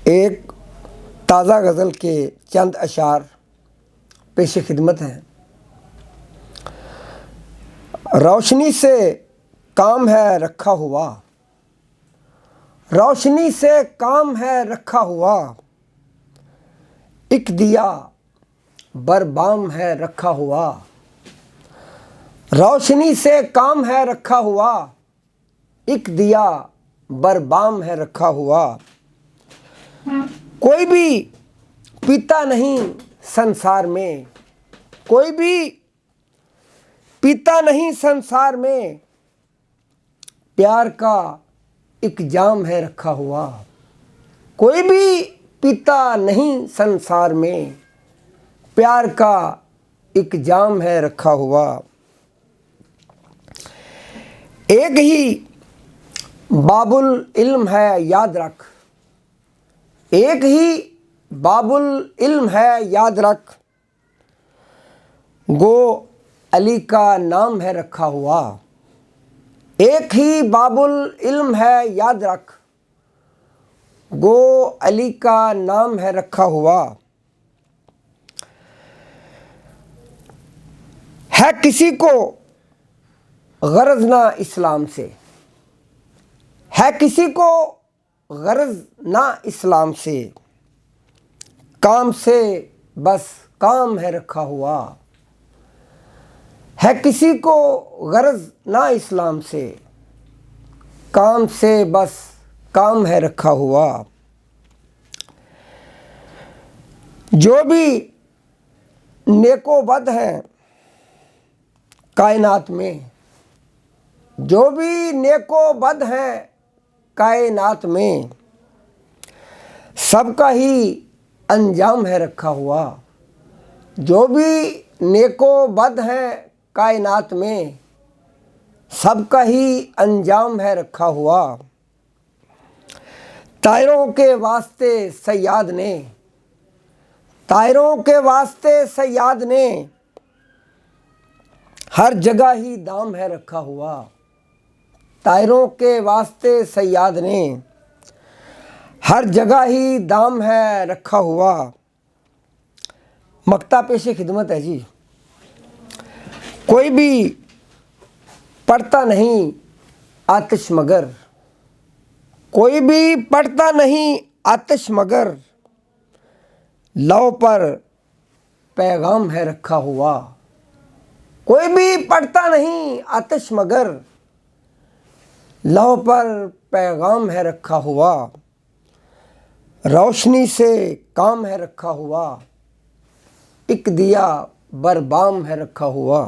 एक ताज़ा गज़ल के चंद अशार पेश खिदमत हैं। रोशनी से काम है रखा हुआ, रोशनी से काम है रखा हुआ, एक दिया बरबाम है रखा हुआ। रोशनी से काम है रखा हुआ, एक दिया बरबाम है रखा हुआ। कोई भी पीता नहीं संसार में, कोई भी पीता नहीं संसार में, प्यार का एक जाम है रखा हुआ। कोई भी पीता नहीं संसार में, प्यार का एक जाम है रखा हुआ। एक ही बाबुल इल्म है याद रख, एक ही बाबुल इल्म है याद रख, गो अली का नाम है रखा हुआ। एक ही बाबुल इल्म है याद रख, गो अली का नाम है रखा हुआ। है किसी को गरज ना इस्लाम से, है किसी को गरज ना इस्लाम से, काम से बस काम है रखा हुआ। है किसी को गरज ना इस्लाम से, काम से बस काम है रखा हुआ। जो भी नेकोबद हैं कायनात में, जो भी नेकोबद हैं कायनात में, सबका ही अंजाम है रखा हुआ। जो भी नेकोबद हैं कायनात में, सबका ही अंजाम है रखा हुआ। तायरों के वास्ते सयाद ने, तायरों के वास्ते सयाद ने, हर जगह ही दाम है रखा हुआ। तायरों के वास्ते सयाद ने, हर जगह ही दाम है रखा हुआ। मक्ता पेशे खिदमत है जी। कोई भी पढ़ता नहीं आतिश मगर, कोई भी पढ़ता नहीं आतिश मगर, लौ पर पैगाम है रखा हुआ। कोई भी पढ़ता नहीं आतिश मगर, लौ पर पैगाम है रखा हुआ। रोशनी से काम है रखा हुआ, एक दिया बरबाम है रखा हुआ।